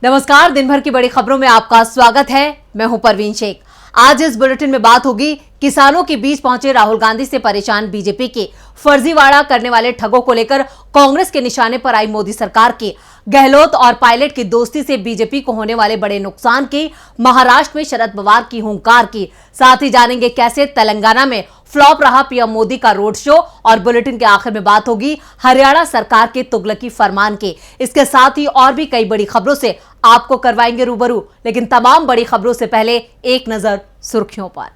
नमस्कार, दिन भर की बड़ी खबरों में आपका स्वागत है। मैं हूं परवीन शेख। आज इस बुलेटिन में बात होगी किसानों के बीच पहुंचे राहुल गांधी से परेशान बीजेपी के फर्जीवाड़ा करने वाले ठगों को लेकर कांग्रेस के निशाने पर आई मोदी सरकार की, गहलोत और पायलट की दोस्ती से बीजेपी को होने वाले बड़े नुकसान की, महाराष्ट्र में शरद पवार की हुंकार की। साथ ही जानेंगे कैसे तेलंगाना में फ्लॉप रहा पीएम मोदी का रोड शो और बुलेटिन के आखिर में बात होगी हरियाणा सरकार के तुगलकी फरमान की। इसके साथ ही और भी कई बड़ी खबरों से आपको करवाएंगे रूबरू, लेकिन तमाम बड़ी खबरों से पहले एक नजर सुर्खियों पर।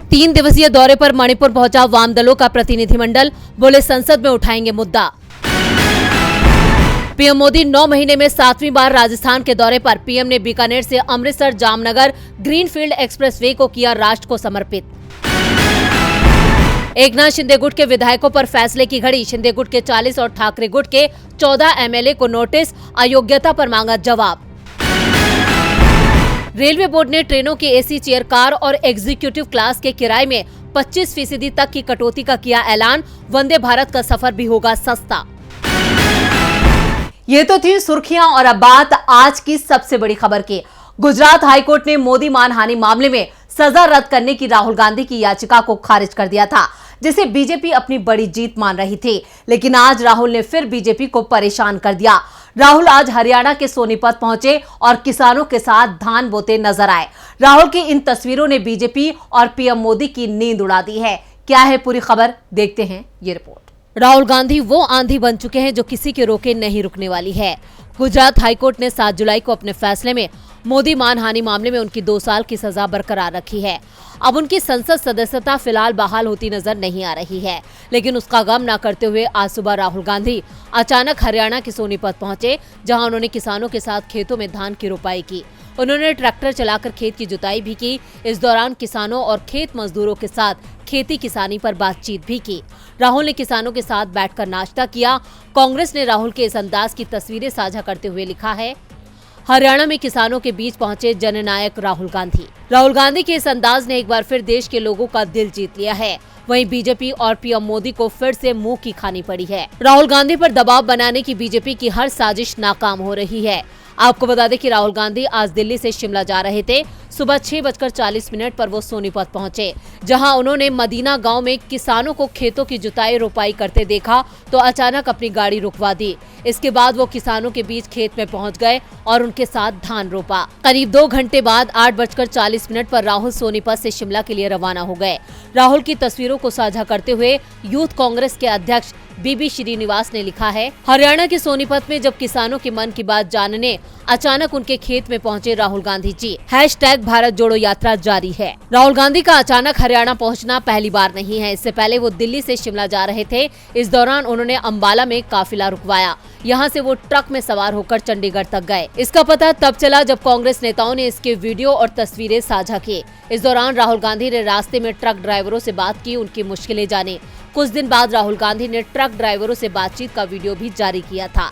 3 दिवसीय दौरे पर मणिपुर पहुंचा वाम दलों का प्रतिनिधिमंडल, बोले संसद में उठाएंगे मुद्दा। पीएम मोदी 9 महीने में 7वीं बार राजस्थान के दौरे पर। पीएम ने बीकानेर से अमृतसर जामनगर ग्रीनफील्ड एक्सप्रेसवे को किया राष्ट्र को समर्पित। एकनाथ शिंदे गुट के विधायकों पर फैसले की घड़ी, शिंदे गुट के 40 और ठाकरे गुट के 14 एमएलए को नोटिस, अयोग्यता पर मांगा जवाब। रेलवे बोर्ड ने ट्रेनों की एसी चेयर कार और एग्जीक्यूटिव क्लास के किराए में 25% तक की कटौती का किया ऐलान, वंदे भारत का सफर भी होगा सस्ता। ये तो थी सुर्खियां और अब बात आज की सबसे बड़ी खबर की। गुजरात हाईकोर्ट ने मोदी मानहानि मामले में सजा रद्द करने की राहुल गांधी की याचिका को खारिज कर दिया था, जिसे बीजेपी अपनी बड़ी जीत मान रही थी। लेकिन आज राहुल ने फिर बीजेपी को परेशान कर दिया। राहुल आज हरियाणा के सोनीपत पहुंचे और किसानों के साथ धान बोते नजर आए। राहुल की इन तस्वीरों ने बीजेपी और पीएम मोदी की नींद उड़ा दी है। क्या है पूरी खबर, देखते हैं ये रिपोर्ट। राहुल गांधी वो आंधी बन चुके हैं जो किसी के रोके नहीं रुकने वाली है। गुजरात हाईकोर्ट ने 7 जुलाई को अपने फैसले में मोदी मानहानि मामले में उनकी 2 साल की सजा बरकरार रखी है। अब उनकी संसद सदस्यता फिलहाल बहाल होती नजर नहीं आ रही है, लेकिन उसका गम न करते हुए आज सुबह राहुल गांधी अचानक हरियाणा के सोनीपत पहुंचे, जहां उन्होंने किसानों के साथ खेतों में धान की रोपाई की। उन्होंने ट्रैक्टर चलाकर खेत की जुताई भी की। इस दौरान किसानों और खेत मजदूरों के साथ खेती किसानी पर बातचीत भी की। राहुल ने किसानों के साथ बैठकर नाश्ता किया। कांग्रेस ने राहुल के इस अंदाज की तस्वीरें साझा करते हुए लिखा है, हरियाणा में किसानों के बीच पहुंचे जननायक राहुल गांधी। राहुल गांधी के इस अंदाज ने एक बार फिर देश के लोगों का दिल जीत लिया है। वहीं बीजेपी और पीएम मोदी को फिर से मुंह की खानी पड़ी है। राहुल गांधी पर दबाव बनाने की बीजेपी की हर साजिश नाकाम हो रही है। आपको बता दें कि राहुल गांधी आज दिल्ली से शिमला जा रहे थे। सुबह 6:40 पर वो सोनीपत पहुंचे, जहां उन्होंने मदीना गांव में किसानों को खेतों की जुताई रोपाई करते देखा तो अचानक अपनी गाड़ी रुकवा दी। इसके बाद वो किसानों के बीच खेत में पहुंच गए और उनके साथ धान रोपा। करीब 2 घंटे बाद 8:40 पर राहुल सोनीपत से शिमला के लिए रवाना हो गए। राहुल की तस्वीरों को साझा करते हुए यूथ कांग्रेस के अध्यक्ष बीबी श्रीनिवास ने लिखा है, हरियाणा के सोनीपत में जब किसानों के मन की बात जानने अचानक उनके खेत में पहुंचे राहुल गांधी जी। #भारत जोड़ो यात्रा जारी है। राहुल गांधी का अचानक हरियाणा पहुंचना पहली बार नहीं है। इससे पहले वो दिल्ली से शिमला जा रहे थे। इस दौरान उन्होंने अंबाला में काफिला रुकवाया। यहाँ से वो ट्रक में सवार होकर चंडीगढ़ तक गए। इसका पता तब चला जब कांग्रेस नेताओं ने इसके वीडियो और तस्वीरें साझा की। इस दौरान राहुल गांधी ने रास्ते में ट्रक ड्राइवरों से बात की, उनकी मुश्किलें जानी। कुछ दिन बाद राहुल गांधी ने ट्रक ड्राइवरों से बातचीत का वीडियो भी जारी किया था।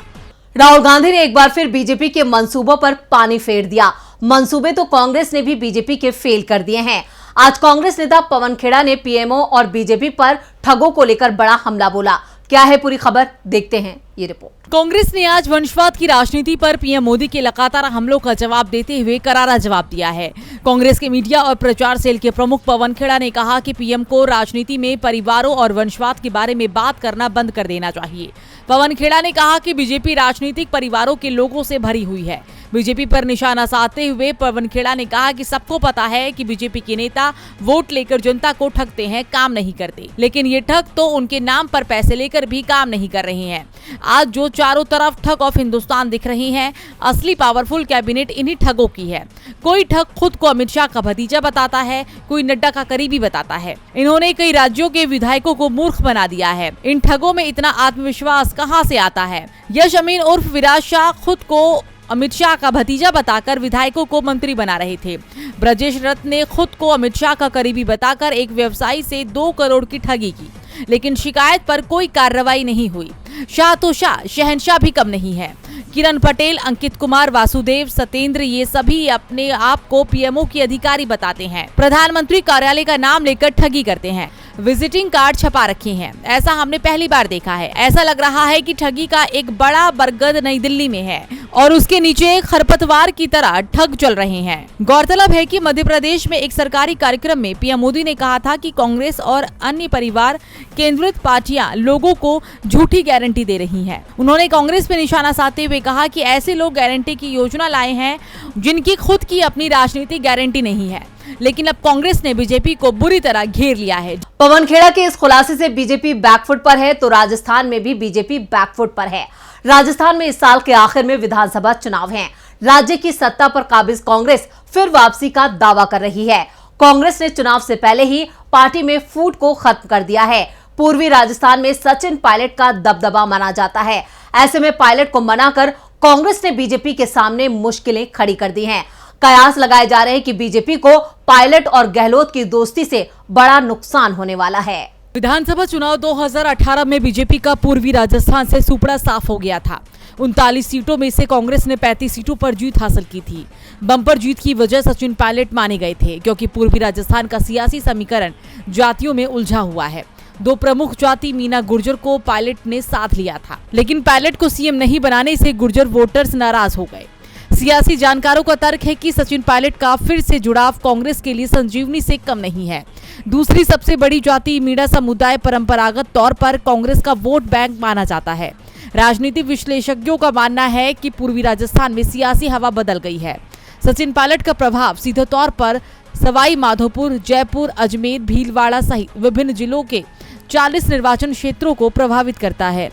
राहुल गांधी ने एक बार फिर बीजेपी के मंसूबों पर पानी फेर दिया। मंसूबे तो कांग्रेस ने भी बीजेपी के फेल कर दिए हैं। आज कांग्रेस नेता पवन खेड़ा ने पीएमओ और बीजेपी पर ठगों को लेकर बड़ा हमला बोला। क्या है पूरी खबर, देखते हैं ये रिपोर्ट। कांग्रेस ने आज वंशवाद की राजनीति पर पीएम मोदी के लगातार हमलों का जवाब देते हुए करारा जवाब दिया है। कांग्रेस के मीडिया और प्रचार सेल के प्रमुख पवन खेड़ा ने कहा कि पीएम को राजनीति में परिवारों और वंशवाद के बारे में बात करना बंद कर देना चाहिए। पवन खेड़ा ने कहा कि बीजेपी राजनीतिक परिवारों के लोगों से भरी हुई है। बीजेपी पर निशाना साधते हुए पवन खेड़ा ने कहा कि सबको पता है कि बीजेपी के नेता वोट लेकर जनता को ठगते हैं, काम नहीं करते, लेकिन ये ठग तो उनके नाम पर पैसे लेकर भी काम नहीं कर रहे हैं। आज जो चारों तरफ ठग ऑफ हिंदुस्तान दिख रही हैं, असली पावरफुल कैबिनेट इन्हीं ठगों की है। कोई ठग खुद को अमित शाह का भतीजा बताता है, कोई नड्डा का करीबी बताता है। इन्होंने कई राज्यों के विधायकों को मूर्ख बना दिया है। इन ठगों में इतना आत्मविश्वास कहां से आता है? यश अमीन उर्फ विराज शाह खुद को अमित शाह का भतीजा बताकर विधायकों को मंत्री बना रहे थे। ब्रजेश रथ ने खुद को अमित शाह का करीबी बताकर एक व्यवसायी से 2 करोड़ की ठगी की। लेकिन शिकायत पर कोई कार्रवाई नहीं हुई। शाह तो शाह, शहंशाह भी कम नहीं है। किरण पटेल, अंकित कुमार, वासुदेव, सत्येंद्र, ये सभी अपने आप को पीएमओ की अधिकारी बताते हैं। प्रधानमंत्री कार्यालय का नाम लेकर ठगी करते हैं। विजिटिंग कार्ड छपा रखे हैं। ऐसा हमने पहली बार देखा है। ऐसा लग रहा है कि ठगी का एक बड़ा बरगद नई दिल्ली में है और उसके नीचे खरपतवार की तरह ठग चल रहे हैं। गौरतलब है कि मध्य प्रदेश में एक सरकारी कार्यक्रम में पीएम मोदी ने कहा था कि कांग्रेस और अन्य परिवार केंद्रित पार्टियां लोगों को झूठी गारंटी दे रही हैं। उन्होंने कांग्रेस पे निशाना साधते हुए कहा कि ऐसे लोग गारंटी की योजना लाए हैं जिनकी खुद की अपनी राजनीतिक गारंटी नहीं है। लेकिन अब कांग्रेस ने बीजेपी को बुरी तरह घेर लिया है। पवन खेड़ा के इस खुलासे से बीजेपी बैकफुट पर है तो राजस्थान में भी बीजेपी बैकफुट पर है। राजस्थान में इस साल के आखिर में विधानसभा चुनाव हैं। राज्य की सत्ता पर काबिज कांग्रेस फिर वापसी का दावा कर रही है। कांग्रेस ने चुनाव से पहले ही पार्टी में फूट को खत्म कर दिया है। पूर्वी राजस्थान में सचिन पायलट का दबदबा माना जाता है। ऐसे में पायलट को मनाकर कांग्रेस ने बीजेपी के सामने मुश्किलें खड़ी कर दी हैं। कयास लगाए जा रहे हैं कि बीजेपी को पायलट और गहलोत की दोस्ती से बड़ा नुकसान होने वाला है। विधानसभा चुनाव 2018 में बीजेपी का पूर्वी राजस्थान से सुपड़ा साफ हो गया था। 39 सीटों में से कांग्रेस ने 35 सीटों पर जीत हासिल की थी। बम्पर जीत की वजह सचिन पायलट माने गए थे, क्योंकि पूर्वी राजस्थान का सियासी समीकरण जातियों में उलझा हुआ है। दो प्रमुख जाति मीना गुर्जर को पायलट ने साथ लिया था, लेकिन पायलट को सीएम नहीं बनाने से गुर्जर वोटर्स नाराज हो गए। सियासी जानकारों का तर्क है कि सचिन पायलट का फिर से जुड़ाव कांग्रेस के लिए संजीवनी से कम नहीं है। दूसरी सबसे बड़ी जाति मीणा समुदाय परंपरागत तौर पर कांग्रेस का वोट बैंक माना जाता है। राजनीतिक विश्लेषज्ञों का मानना है कि पूर्वी राजस्थान में सियासी हवा बदल गई है। सचिन पायलट का प्रभाव सीधे तौर पर सवाई माधोपुर, जयपुर, अजमेर, भीलवाड़ा सहित विभिन्न जिलों के 40 निर्वाचन क्षेत्रों को प्रभावित करता है।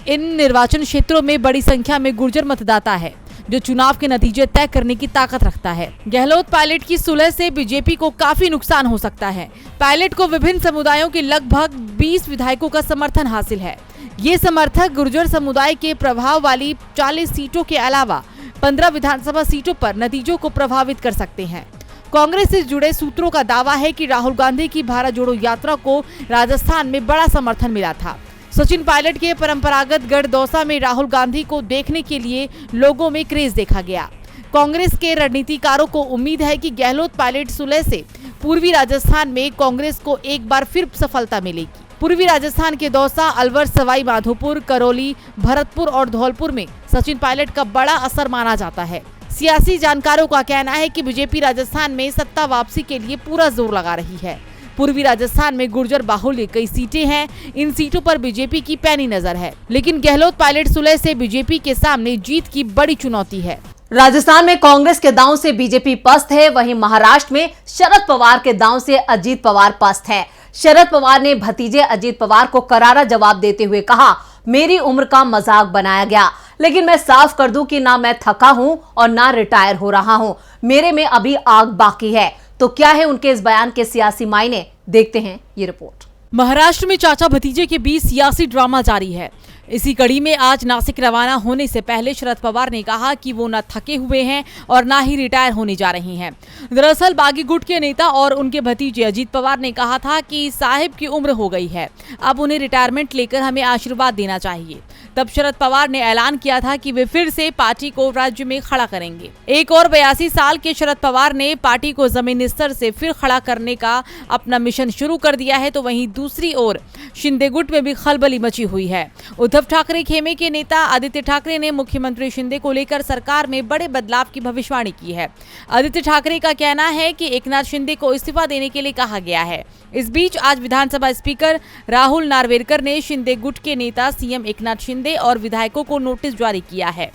इन निर्वाचन क्षेत्रों में बड़ी संख्या में गुर्जर मतदाता है, जो चुनाव के नतीजे तय करने की ताकत रखता है। गहलोत पायलट की सुलह से बीजेपी को काफी नुकसान हो सकता है। पायलट को विभिन्न समुदायों के लगभग 20 विधायकों का समर्थन हासिल है। ये समर्थक गुर्जर समुदाय के प्रभाव वाली 40 सीटों के अलावा 15 विधानसभा सीटों पर नतीजों को प्रभावित कर सकते हैं। कांग्रेस से जुड़े सूत्रों का दावा है कि राहुल गांधी की भारत जोड़ो यात्रा को राजस्थान में बड़ा समर्थन मिला था। सचिन पायलट के परंपरागत गढ़ दौसा में राहुल गांधी को देखने के लिए लोगों में क्रेज देखा गया। कांग्रेस के रणनीतिकारों को उम्मीद है कि गहलोत पायलट सुलह से पूर्वी राजस्थान में कांग्रेस को एक बार फिर सफलता मिलेगी। पूर्वी राजस्थान के दौसा, अलवर, सवाई माधोपुर, करौली, भरतपुर और धौलपुर में सचिन पायलट का बड़ा असर माना जाता है। सियासी जानकारों का कहना है कि बीजेपी राजस्थान में सत्ता वापसी के लिए पूरा जोर लगा रही है। पूर्वी राजस्थान में गुर्जर बाहुल्य कई सीटें हैं। इन सीटों पर बीजेपी की पैनी नजर है, लेकिन गहलोत पायलट सुलह से बीजेपी के सामने जीत की बड़ी चुनौती है। राजस्थान में कांग्रेस के दांव से बीजेपी पस्त है, वहीं महाराष्ट्र में शरद पवार के दांव से अजीत पवार पस्त है। शरद पवार ने भतीजे अजीत पवार को करारा जवाब देते हुए कहा, मेरी उम्र का मजाक बनाया गया, लेकिन मैं साफ कर दूं कि ना मैं थका हूं और ना रिटायर हो रहा हूं, मेरे में अभी आग बाकी है। तो क्या है उनके इस बयान के सियासी मायने, देखते हैं ये रिपोर्ट। महाराष्ट्र में चाचा भतीजे के बीच सियासी ड्रामा जारी है। इसी कड़ी में आज नासिक रवाना होने से पहले शरद पवार ने कहा कि वो न थके हुए हैं और ना ही रिटायर होने जा रहे हैं। दरअसल बागी गुट के नेता और उनके भतीजे अजीत पवार ने कहा था कि साहिब की उम्र हो गई है, अब उन्हें रिटायरमेंट लेकर हमें आशीर्वाद देना चाहिए। तब शरद पवार ने ऐलान किया था कि वे फिर से पार्टी को राज्य में खड़ा करेंगे। एक और 82 साल के शरद पवार ने पार्टी को जमीनी स्तर से फिर खड़ा करने का अपना मिशन शुरू कर दिया है, तो वहीं दूसरी ओर शिंदे गुट में भी खलबली मची हुई है। उद्धव ठाकरे खेमे के नेता आदित्य ठाकरे ने मुख्यमंत्री शिंदे को लेकर सरकार में बड़े बदलाव की भविष्यवाणी की है। आदित्य ठाकरे का कहना है कि एकनाथ शिंदे को इस्तीफा देने के लिए कहा गया है। इस बीच आज विधानसभा स्पीकर राहुल नार्वेकर ने शिंदे गुट के नेता सीएम एकनाथ शिंदे और विधायकों को नोटिस जारी किया है।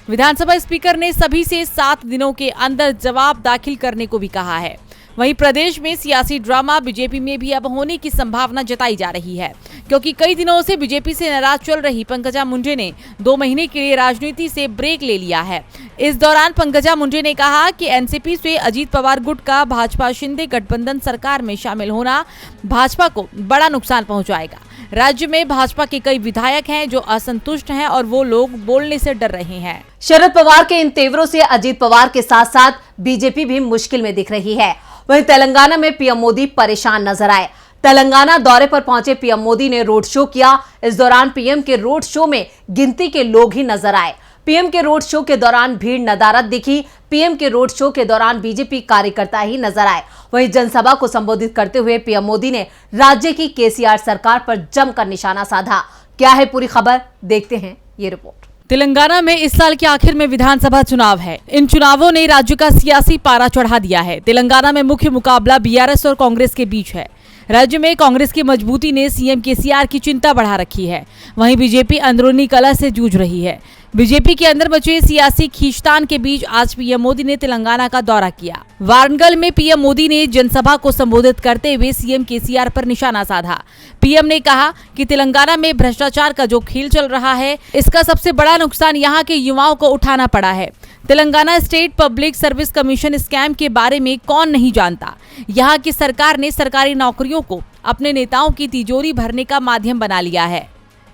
विधानसभा स्पीकर ने सभी से 7 दिनों के अंदर जवाब दाखिल करने को भी कहा है। वहीं प्रदेश में सियासी ड्रामा बीजेपी में भी अब होने की संभावना जताई जा रही है, क्योंकि कई दिनों से बीजेपी से नाराज चल रही पंकजा मुंडे ने 2 महीने के लिए राजनीति से ब्रेक ले लिया है। इस दौरान पंकजा मुंडे ने कहा कि एनसीपी से अजीत पवार गुट का भाजपा शिंदे गठबंधन सरकार में शामिल होना भाजपा को बड़ा नुकसान पहुंचाएगा। राज्य में भाजपा के कई विधायक हैं जो असंतुष्ट हैं और वो लोग बोलने से डर रहे हैं। शरद पवार के इन तेवरों से अजीत पवार के साथ साथ बीजेपी भी मुश्किल में दिख रही है। वहीं तेलंगाना में पीएम मोदी परेशान नजर आए। तेलंगाना दौरे पर पहुंचे पीएम मोदी ने रोड शो किया। इस दौरान पीएम के रोड शो में गिनती के लोग ही नजर आए। पीएम के रोड शो के दौरान भीड़ नदारद दिखी। पीएम के रोड शो के दौरान बीजेपी कार्यकर्ता ही नजर आए। वहीं जनसभा को संबोधित करते हुए पीएम मोदी ने राज्य की केसीआर सरकार पर जमकर निशाना साधा। क्या है पूरी खबर, देखते हैं ये रिपोर्ट। तेलंगाना में इस साल के आखिर में विधानसभा चुनाव है। इन चुनावों ने राज्य का सियासी पारा चढ़ा दिया है। तेलंगाना में मुख्य मुकाबला बीआरएस और कांग्रेस के बीच है। राज्य में कांग्रेस की मजबूती ने सीएम केसीआर की चिंता बढ़ा रखी है। वहीं बीजेपी अंदरूनी कलह से जूझ रही है। बीजेपी के अंदर मचे सियासी खींचतान के बीच आज पीएम मोदी ने तेलंगाना का दौरा किया। वारंगल में पीएम मोदी ने जनसभा को संबोधित करते हुए सीएम केसीआर पर निशाना साधा। पीएम ने कहा कि तेलंगाना में भ्रष्टाचार का जो खेल चल रहा है, इसका सबसे बड़ा नुकसान यहाँ के युवाओं को उठाना पड़ा है। Telangana state public service commission scam के बारे में कौन नहीं जानता। यहाँ की सरकार ने सरकारी नौकरियों को अपने नेताओं की तिजोरी भरने का माध्यम बना लिया है।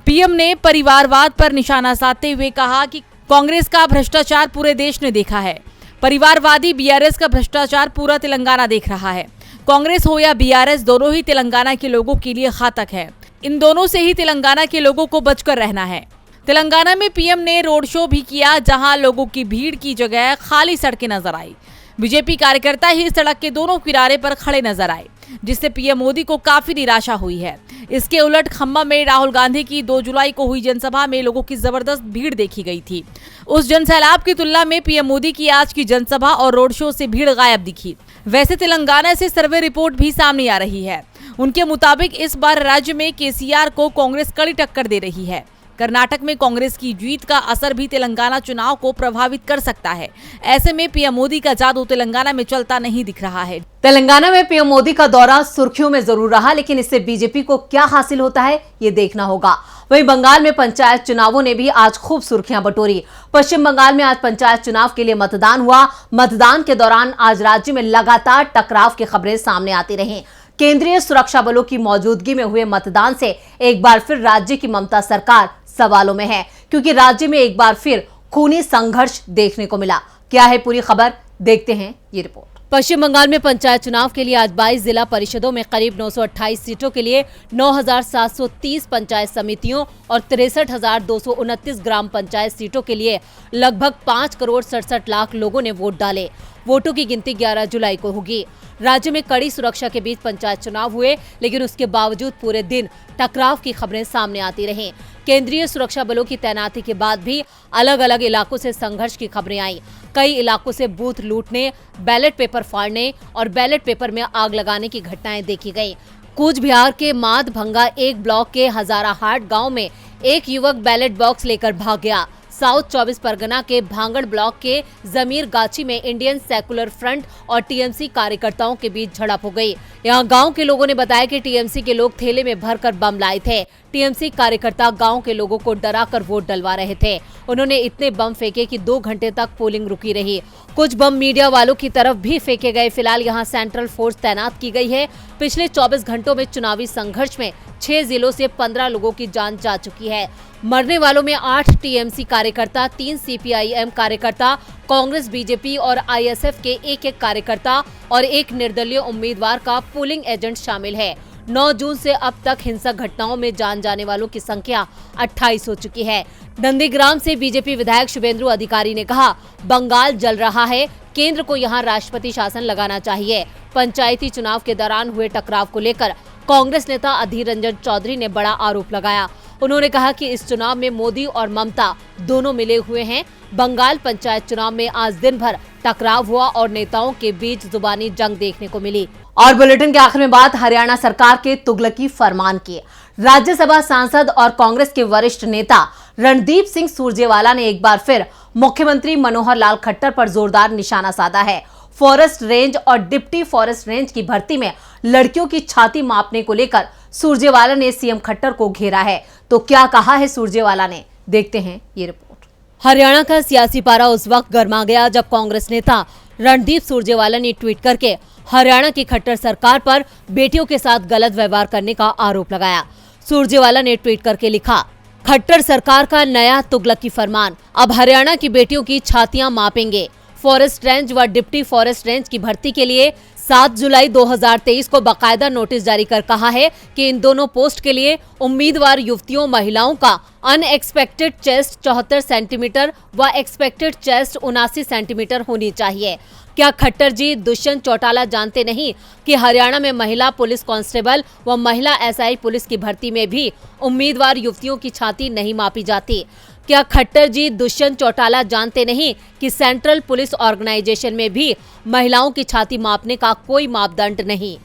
पीएम ने परिवारवाद पर निशाना साधते हुए कहा कि कांग्रेस का भ्रष्टाचार पूरे देश ने देखा है। परिवारवादी बीआरएस का भ्रष्टाचार पूरा तेलंगाना देख रहा है। कांग्रेस हो या बीआरएस, दोनों ही तेलंगाना के लोगों के लिए घातक है। इन दोनों से ही तेलंगाना के लोगों को बचकर रहना है। तेलंगाना में पीएम ने रोड शो भी किया, जहां लोगों की भीड़ की जगह खाली सड़कें नजर आई। बीजेपी कार्यकर्ता ही सड़क के दोनों किनारे पर खड़े नजर आए, जिससे पीएम मोदी को काफी निराशा हुई है। इसके उलट खम्बा में राहुल गांधी की 2 जुलाई को हुई जनसभा में लोगों की जबरदस्त भीड़ देखी गई थी। उस जनसैलाब की तुलना में पीएम मोदी की आज की जनसभा और रोड शो से भीड़ गायब दिखी। वैसे तेलंगाना से सर्वे रिपोर्ट भी सामने आ रही है। उनके मुताबिक इस बार राज्य में केसीआर को कांग्रेस कड़ी टक्कर दे रही है। कर्नाटक में कांग्रेस की जीत का असर भी तेलंगाना चुनाव को प्रभावित कर सकता है। ऐसे में पीएम मोदी का जादू तेलंगाना में चलता नहीं दिख रहा है। तेलंगाना में पीएम मोदी का दौरा सुर्खियों में जरूर रहा, लेकिन इससे बीजेपी को क्या हासिल होता है ये देखना होगा। वहीं बंगाल में पंचायत चुनावों ने भी आज खूब सुर्खियां बटोरी। पश्चिम बंगाल में आज पंचायत चुनाव के लिए मतदान हुआ। मतदान के दौरान आज राज्य में लगातार टकराव की खबरें सामने आती रही। केंद्रीय सुरक्षा बलों की मौजूदगी में हुए मतदान से एक बार फिर राज्य की ममता सरकार सवालों में है, क्योंकि राज्य में एक बार फिर खूनी संघर्ष देखने को मिला। क्या है पूरी खबर, देखते हैं ये रिपोर्ट। पश्चिम बंगाल में पंचायत चुनाव के लिए आज 22 जिला परिषदों में करीब 928 सीटों के लिए 9,730 पंचायत समितियों और 63,229 ग्राम पंचायत सीटों के लिए लगभग 5 करोड़ 67 लाख लोगों ने वोट डाले। वोटों की गिनती 11 जुलाई को होगी। राज्य में कड़ी सुरक्षा के बीच पंचायत चुनाव हुए, लेकिन उसके बावजूद पूरे दिन टकराव की खबरें सामने आती रहीं। केंद्रीय सुरक्षा बलों की तैनाती के बाद भी अलग अलग इलाकों से संघर्ष की खबरें आईं। कई इलाकों से बूथ लूटने, बैलेट पेपर फाड़ने और बैलेट पेपर में आग लगाने की घटनाएं देखी गई। कूच बिहार के माधभंगा 1 ब्लॉक के हजाराहाट गांव में एक युवक बैलेट बॉक्स लेकर भाग गया। साउथ 24 परगना के भांगड़ ब्लॉक के जमीर गाची में इंडियन सेकुलर फ्रंट और टीएमसी कार्यकर्ताओं के बीच झड़प हो गई। यहां गांव के लोगों ने बताया कि टीएमसी के लोग थैले में भरकर बम लाए थे। टीएमसी कार्यकर्ता गांव के लोगों को डराकर वोट डलवा रहे थे। उन्होंने इतने बम फेंके कि 2 घंटे तक पोलिंग रुकी रही। कुछ बम मीडिया वालों की तरफ भी फेंके गए। फिलहाल यहां सेंट्रल फोर्स तैनात की गई है। पिछले 24 घंटों में चुनावी संघर्ष में 6 जिलों से 15 लोगों की जान जा चुकी है। मरने वालों में 8 टीएमसी कार्यकर्ता, 3 सीपीआईएम कार्यकर्ता, कांग्रेस, बीजेपी और आईएसएफ के एक कार्यकर्ता और एक निर्दलीय उम्मीदवार का पोलिंग एजेंट शामिल है। 9 जून से अब तक हिंसक घटनाओं में जान जाने वालों की संख्या 28 हो चुकी है। नंदीग्राम से बीजेपी विधायक शुभेंदु अधिकारी ने कहा, बंगाल जल रहा है, केंद्र को यहां राष्ट्रपति शासन लगाना चाहिए। पंचायती चुनाव के दौरान हुए टकराव को लेकर कांग्रेस नेता अधीर रंजन चौधरी ने बड़ा आरोप लगाया। उन्होंने कहा कि इस चुनाव में मोदी और ममता दोनों मिले हुए हैं। बंगाल पंचायत चुनाव में आज दिन भर टकराव हुआ और नेताओं के बीच जुबानी जंग देखने को मिली। और बुलेटिन के आखिर में बात हरियाणा सरकार के तुगलकी फरमान की। राज्यसभा सांसद और कांग्रेस के वरिष्ठ नेता रणदीप सिंह सुरजेवाला ने एक बार फिर मुख्यमंत्री मनोहर लाल खट्टर पर जोरदार निशाना साधा है। फॉरेस्ट रेंज और डिप्टी फॉरेस्ट रेंज की भर्ती में लड़कियों की छाती मापने को लेकर सुरजेवाला ने सीएम खट्टर को घेरा है। तो क्या कहा है सुरजेवाला ने, देखते हैं ये रिपोर्ट। हरियाणा का सियासी पारा उस वक्त गर्मा गया जब कांग्रेस नेता रणदीप सुरजेवाला ने ट्वीट करके हरियाणा की खट्टर सरकार पर बेटियों के साथ गलत व्यवहार करने का आरोप लगाया। सुरजेवाला ने ट्वीट करके लिखा, खट्टर सरकार का नया तुगलकी फरमान, अब हरियाणा की बेटियों की छातियां मापेंगे। फॉरेस्ट रेंज व डिप्टी फॉरेस्ट रेंज की भर्ती के लिए 7 जुलाई 2023 को बकायदा नोटिस जारी कर कहा है कि इन दोनों पोस्ट के लिए उम्मीदवार युवतियों महिलाओं का अनएक्सपेक्टेड चेस्ट 74 सेंटीमीटर व एक्सपेक्टेड चेस्ट 79 सेंटीमीटर होनी चाहिए। क्या खट्टर जी दुष्यंत चौटाला जानते नहीं कि हरियाणा में महिला पुलिस कांस्टेबल व महिला एसआई पुलिस की भर्ती में भी उम्मीदवार युवतियों की छाती नहीं मापी जाती? क्या खट्टर जी दुष्यंत चौटाला जानते नहीं कि सेंट्रल पुलिस ऑर्गेनाइजेशन में भी महिलाओं की छाती मापने का कोई मापदंड नहीं?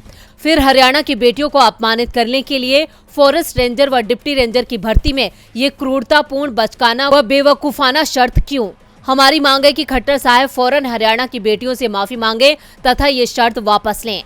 फिर हरियाणा की बेटियों को अपमानित करने के लिए फॉरेस्ट रेंजर व डिप्टी रेंजर की भर्ती में ये क्रूरतापूर्ण, बचकाना व बेवकूफाना शर्त क्यों? हमारी मांग है कि खट्टर साहब फौरन हरियाणा की बेटियों से माफी मांगे तथा ये शर्त वापस लें।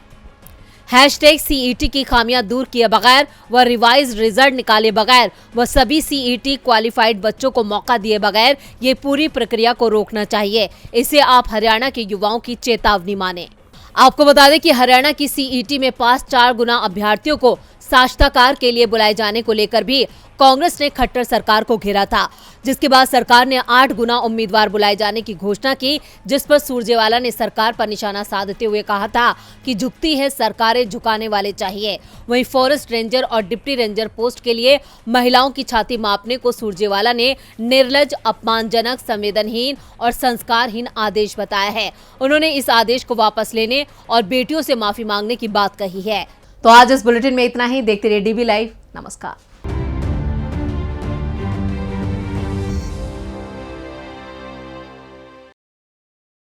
#CET की खामियां दूर किए बगैर व रिवाइज रिजल्ट निकाले बगैर व सभी CET क्वालिफाइड बच्चों को मौका दिए बगैर ये पूरी प्रक्रिया को रोकना चाहिए। इसे आप हरियाणा के युवाओं की चेतावनी माने। आपको बता दें कि हरियाणा की CET में पास 4 गुना अभ्यर्थियों को साक्षात्कार के लिए बुलाए जाने को लेकर भी कांग्रेस ने खट्टर सरकार को घेरा था, जिसके बाद सरकार ने 8 गुना उम्मीदवार बुलाए जाने की घोषणा की, जिस पर सुरजेवाला ने सरकार पर निशाना साधते हुए कहा था कि झुकती है सरकारें, झुकाने वाले चाहिए। वहीं फॉरेस्ट रेंजर और डिप्टी रेंजर पोस्ट के लिए महिलाओं की छाती मापने को सुरजेवाला ने निर्लज, अपमानजनक, संवेदनहीन और संस्कारहीन आदेश बताया है। उन्होंने इस आदेश को वापस लेने और बेटियों से माफी मांगने की बात कही है। तो आज इस बुलेटिन में इतना ही। देखते रहिए DB लाइव। नमस्कार।